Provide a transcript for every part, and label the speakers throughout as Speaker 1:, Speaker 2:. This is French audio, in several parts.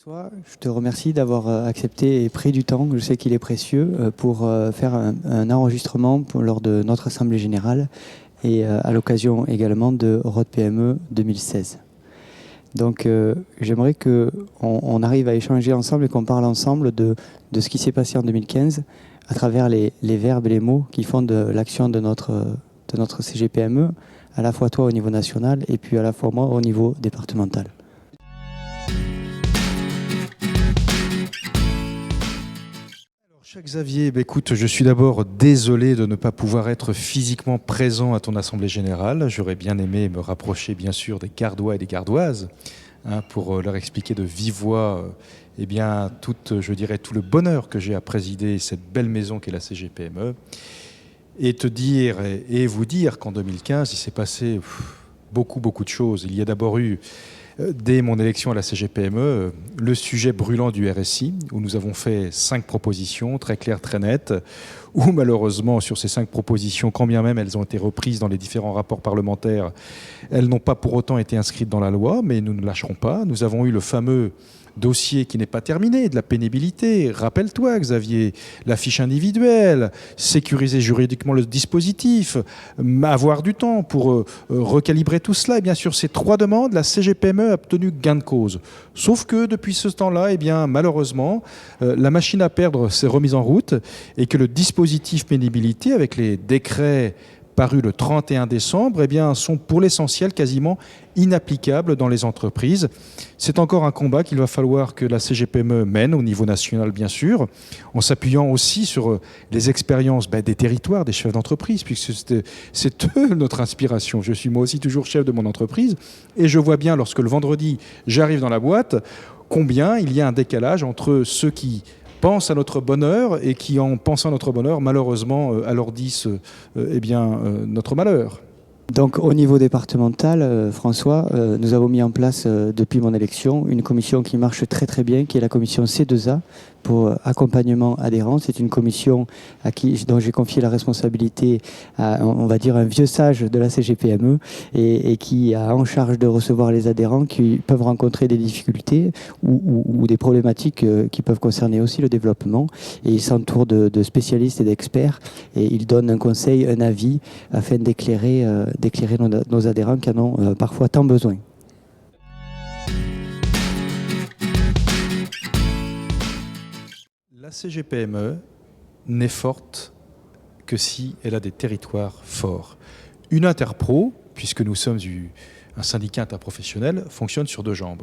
Speaker 1: François, je te remercie d'avoir accepté et pris du temps, je sais qu'il est précieux, pour faire un enregistrement lors de notre Assemblée Générale et à l'occasion également de Road PME 2016. Donc j'aimerais qu'on arrive à échanger ensemble et qu'on parle ensemble de ce qui s'est passé en 2015 à travers les verbes et les mots qui font de l'action de notre CGPME, à la fois toi au niveau national et puis à la fois moi au niveau départemental.
Speaker 2: Cher Xavier, écoute, je suis d'abord désolé de ne pas pouvoir être physiquement présent à ton Assemblée Générale. J'aurais bien aimé me rapprocher, bien sûr, des Gardois et des Gardoises pour leur expliquer de vive voix je dirais, tout le bonheur que j'ai à présider cette belle maison qu'est la CGPME. Et te dire et vous dire qu'en 2015, il s'est passé beaucoup de choses. Il y a d'abord eu, dès mon élection à la CGPME, le sujet brûlant du RSI, où nous avons fait 5 propositions très claires, très nettes, où malheureusement, sur ces 5 propositions, quand bien même elles ont été reprises dans les différents rapports parlementaires, elles n'ont pas pour autant été inscrites dans la loi, mais nous ne lâcherons pas. Nous avons eu le fameux dossier qui n'est pas terminé, de la pénibilité. Rappelle-toi, Xavier, la fiche individuelle, sécuriser juridiquement le dispositif, avoir du temps pour recalibrer tout cela. Et bien sûr, ces 3 demandes, la CGPME a obtenu gain de cause. Sauf que depuis ce temps-là, malheureusement, la machine à perdre s'est remise en route et que le dispositif pénibilité, avec les décrets parus le 31 décembre, sont pour l'essentiel quasiment inapplicables dans les entreprises. C'est encore un combat qu'il va falloir que la CGPME mène au niveau national, bien sûr, en s'appuyant aussi sur les expériences des territoires, des chefs d'entreprise, puisque c'est eux notre inspiration. Je suis moi aussi toujours chef de mon entreprise, et je vois bien, lorsque le vendredi, j'arrive dans la boîte, combien il y a un décalage entre ceux qui pensent à notre bonheur et qui, en pensant à notre bonheur, malheureusement, alourdissent notre malheur.
Speaker 1: Donc au niveau départemental, François, nous avons mis en place depuis mon élection une commission qui marche très bien, qui est la commission C2A pour accompagnement adhérent. C'est une commission dont j'ai confié la responsabilité à, on va dire, un vieux sage de la CGPME et qui a en charge de recevoir les adhérents qui peuvent rencontrer des difficultés ou des problématiques qui peuvent concerner aussi le développement. Et il s'entoure de spécialistes et d'experts et il donne un conseil, un avis afin d'éclairer nos adhérents qui en ont parfois tant besoin.
Speaker 2: La CGPME n'est forte que si elle a des territoires forts. Une interpro, puisque nous sommes un syndicat interprofessionnel, fonctionne sur 2 jambes,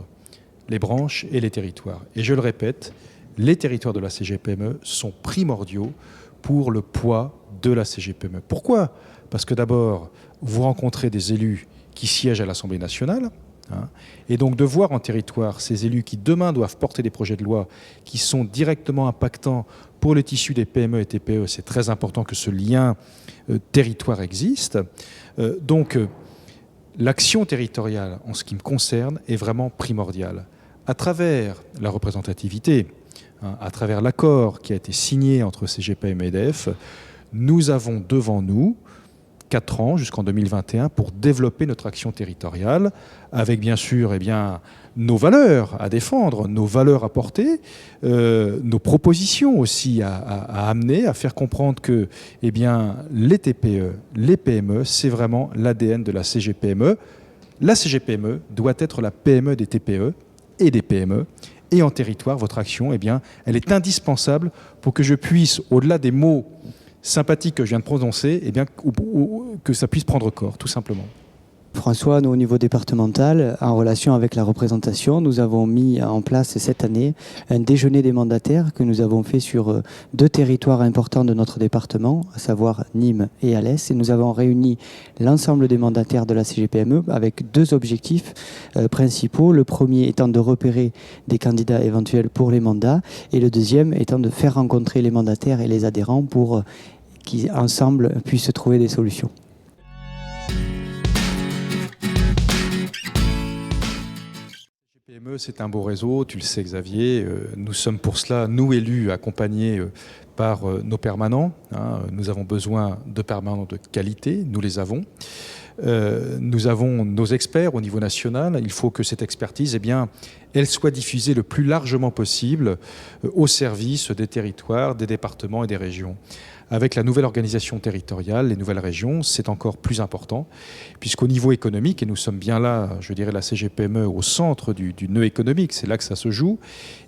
Speaker 2: les branches et les territoires. Et je le répète, les territoires de la CGPME sont primordiaux pour le poids de la CGPME. Pourquoi ? Parce que d'abord, vous rencontrez des élus qui siègent à l'Assemblée nationale, et donc de voir en territoire ces élus qui demain doivent porter des projets de loi qui sont directement impactants pour le tissu des PME et TPE, c'est très important que ce lien territoire existe. Donc l'action territoriale, en ce qui me concerne, est vraiment primordiale. À travers la représentativité, à travers l'accord qui a été signé entre CGPM et EDF, nous avons devant nous 4 ans jusqu'en 2021 pour développer notre action territoriale avec bien sûr nos valeurs à défendre, nos valeurs à porter, nos propositions aussi à amener, à faire comprendre que les TPE, les PME, c'est vraiment l'ADN de la CGPME. La CGPME doit être la PME des TPE et des PME. Et en territoire, votre action, elle est indispensable pour que je puisse, au-delà des mots sympathique que je viens de prononcer, que ça puisse prendre corps, tout simplement.
Speaker 1: François, nous au niveau départemental, en relation avec la représentation, nous avons mis en place cette année un déjeuner des mandataires que nous avons fait sur 2 territoires importants de notre département, à savoir Nîmes et Alès. Et nous avons réuni l'ensemble des mandataires de la CGPME avec 2 objectifs principaux. Le premier étant de repérer des candidats éventuels pour les mandats et le deuxième étant de faire rencontrer les mandataires et les adhérents pour qu'ils ensemble puissent trouver des solutions.
Speaker 2: PME, c'est un beau réseau, tu le sais Xavier, nous sommes pour cela, nous élus, accompagnés par nos permanents. Nous avons besoin de permanents de qualité, nous les avons. Nous avons nos experts au niveau national. Il faut que cette expertise, elle soit diffusée le plus largement possible au service des territoires, des départements et des régions. Avec la nouvelle organisation territoriale, les nouvelles régions, c'est encore plus important, puisqu'au niveau économique, et nous sommes bien là, je dirais la CGPME, au centre du nœud économique, c'est là que ça se joue,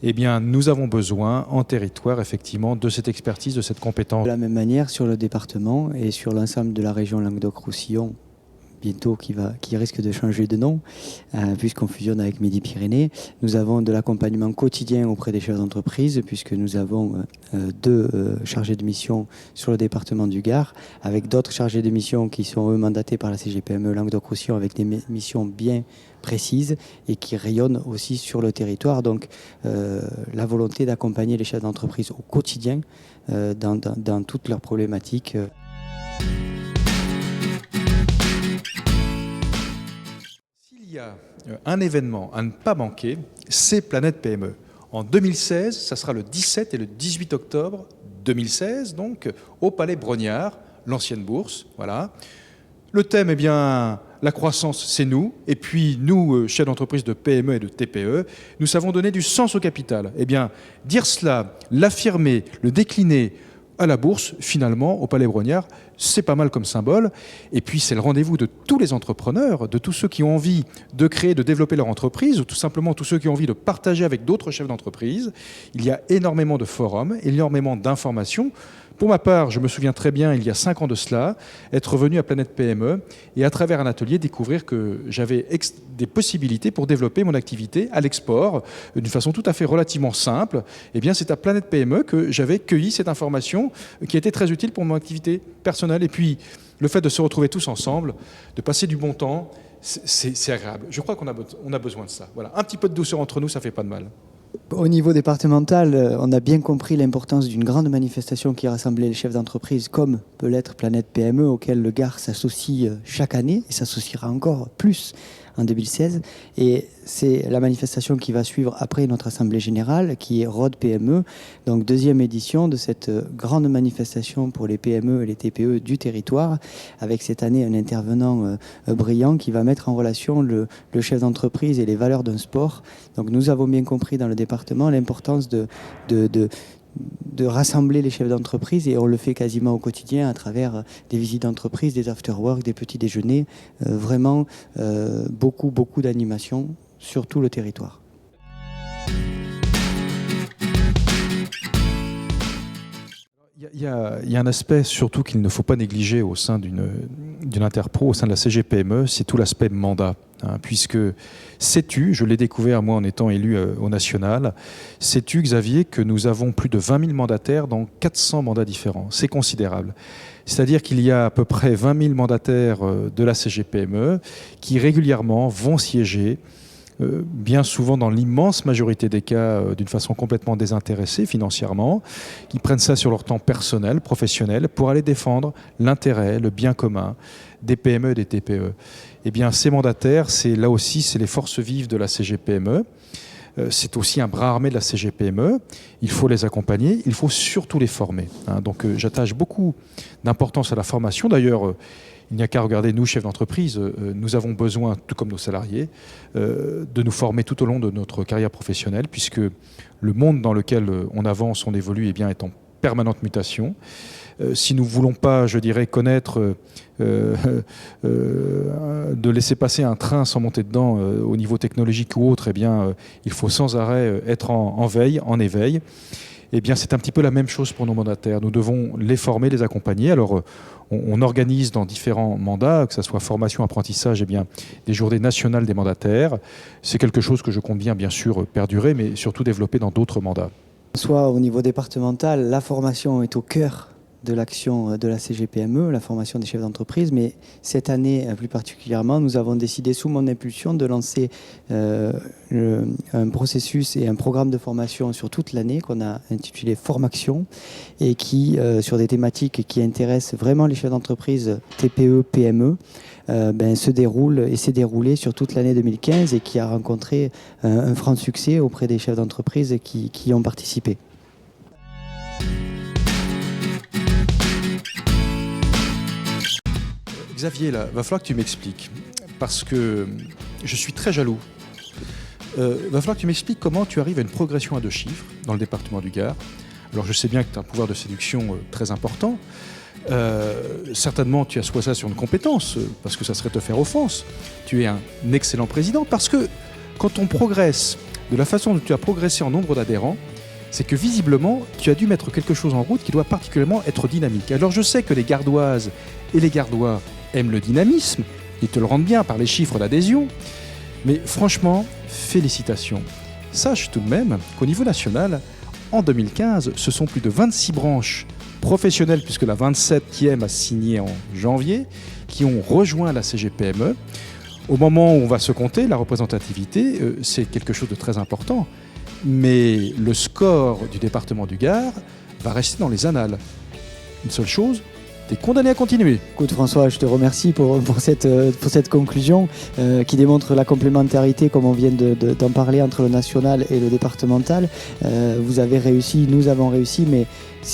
Speaker 2: nous avons besoin en territoire, effectivement, de cette expertise, de cette compétence.
Speaker 1: De la même manière, sur le département et sur l'ensemble de la région Languedoc-Roussillon, bientôt qui risque de changer de nom, puisqu'on fusionne avec Midi-Pyrénées. Nous avons de l'accompagnement quotidien auprès des chefs d'entreprise, puisque nous avons deux chargés de mission sur le département du Gard, avec d'autres chargés de mission qui sont eux mandatés par la CGPME Languedoc-Roussillon, avec des missions bien précises et qui rayonnent aussi sur le territoire. Donc la volonté d'accompagner les chefs d'entreprise au quotidien dans toutes leurs problématiques.
Speaker 2: Il y a un événement à ne pas manquer, c'est Planète PME. En 2016, ça sera le 17 et le 18 octobre 2016, donc au Palais Brognard, l'ancienne bourse. Voilà. Le thème, la croissance, c'est nous. Et puis nous, chefs d'entreprise de PME et de TPE, nous savons donner du sens au capital. Dire cela, l'affirmer, le décliner à la bourse, finalement, au Palais Brognard, c'est pas mal comme symbole. Et puis, c'est le rendez-vous de tous les entrepreneurs, de tous ceux qui ont envie de créer, de développer leur entreprise, ou tout simplement tous ceux qui ont envie de partager avec d'autres chefs d'entreprise. Il y a énormément de forums, énormément d'informations. Pour ma part, je me souviens très bien, il y a 5 ans de cela, être venu à Planète PME et à travers un atelier découvrir que j'avais des possibilités pour développer mon activité à l'export d'une façon tout à fait relativement simple. C'est à Planète PME que j'avais cueilli cette information qui était très utile pour mon activité personnelle. Et puis, le fait de se retrouver tous ensemble, de passer du bon temps, c'est agréable. Je crois qu'on a besoin de ça. Voilà. Un petit peu de douceur entre nous, ça fait pas de mal.
Speaker 1: Au niveau départemental, on a bien compris l'importance d'une grande manifestation qui rassemblait les chefs d'entreprise, comme peut l'être Planète PME, auquel le Gard s'associe chaque année et s'associera encore plus en 2016. Et c'est la manifestation qui va suivre après notre Assemblée Générale, qui est Rhodes PME, donc deuxième édition de cette grande manifestation pour les PME et les TPE du territoire, avec cette année un intervenant brillant qui va mettre en relation le chef d'entreprise et les valeurs d'un sport. Donc nous avons bien compris dans le département l'importance de rassembler les chefs d'entreprise, et on le fait quasiment au quotidien à travers des visites d'entreprise, des after-work, des petits déjeuners, vraiment beaucoup d'animations sur tout le territoire.
Speaker 2: Il y a un aspect surtout qu'il ne faut pas négliger au sein d'une interpro, au sein de la CGPME, c'est tout l'aspect mandat. Puisque sais-tu, je l'ai découvert moi en étant élu au national, sais-tu Xavier que nous avons plus de 20 000 mandataires dans 400 mandats différents. C'est considérable. C'est-à-dire qu'il y a à peu près 20 000 mandataires de la CGPME qui régulièrement vont siéger, bien souvent dans l'immense majorité des cas d'une façon complètement désintéressée financièrement, qui prennent ça sur leur temps personnel, professionnel, pour aller défendre l'intérêt, le bien commun des PME et des TPE. Ces mandataires, là aussi, c'est les forces vives de la CGPME. C'est aussi un bras armé de la CGPME. Il faut les accompagner, il faut surtout les former. Donc j'attache beaucoup d'importance à la formation. D'ailleurs, il n'y a qu'à regarder, nous, chefs d'entreprise, nous avons besoin, tout comme nos salariés, de nous former tout au long de notre carrière professionnelle, puisque le monde dans lequel on avance, on évolue, est en permanente mutation. Si nous ne voulons pas, je dirais, connaître, de laisser passer un train sans monter dedans au niveau technologique ou autre, il faut sans arrêt être en veille, en éveil. C'est un petit peu la même chose pour nos mandataires. Nous devons les former, les accompagner. Alors, on organise dans différents mandats, que ce soit formation, apprentissage, des journées nationales des mandataires. C'est quelque chose que je compte bien sûr, perdurer, mais surtout développer dans d'autres mandats.
Speaker 1: Soit au niveau départemental, la formation est au cœur de l'action de la CGPME, la formation des chefs d'entreprise, mais cette année plus particulièrement, nous avons décidé sous mon impulsion de lancer un processus et un programme de formation sur toute l'année qu'on a intitulé Formaction, et qui, sur des thématiques qui intéressent vraiment les chefs d'entreprise TPE, PME, se déroule et s'est déroulé sur toute l'année 2015 et qui a rencontré un franc succès auprès des chefs d'entreprise qui y ont participé.
Speaker 2: Xavier, là, va falloir que tu m'expliques, parce que je suis très jaloux. Va falloir que tu m'expliques comment tu arrives à une progression à 2 chiffres dans le département du Gard. Alors je sais bien que tu as un pouvoir de séduction très important. Certainement tu assois ça sur une compétence, parce que ça serait te faire offense. Tu es un excellent président, parce que quand on progresse de la façon dont tu as progressé en nombre d'adhérents, c'est que visiblement tu as dû mettre quelque chose en route qui doit particulièrement être dynamique. Alors je sais que les Gardoises et les Gardois aiment le dynamisme, ils te le rendent bien par les chiffres d'adhésion, mais franchement, félicitations. Sache tout de même qu'au niveau national, en 2015, ce sont plus de 26 branches professionnelles, puisque la 27e a signé en janvier, qui ont rejoint la CGPME. Au moment où on va se compter, la représentativité, c'est quelque chose de très important. Mais le score du département du Gard va rester dans les annales. Une seule chose, tu es condamné à continuer.
Speaker 1: Écoute François, je te remercie pour cette conclusion qui démontre la complémentarité, comme on vient d'en parler, entre le national et le départemental. Vous avez réussi, nous avons réussi, mais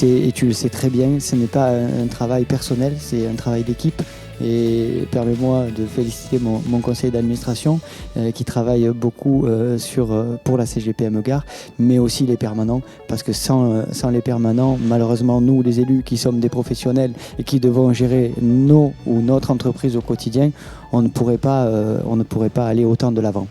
Speaker 1: et tu le sais très bien, ce n'est pas un travail personnel, c'est un travail d'équipe. Et permets-moi de féliciter mon conseil d'administration qui travaille beaucoup pour la CGPME Gard, mais aussi les permanents, parce que sans les permanents, malheureusement, nous, les élus qui sommes des professionnels et qui devons gérer notre entreprise au quotidien, on ne pourrait pas aller autant de l'avant.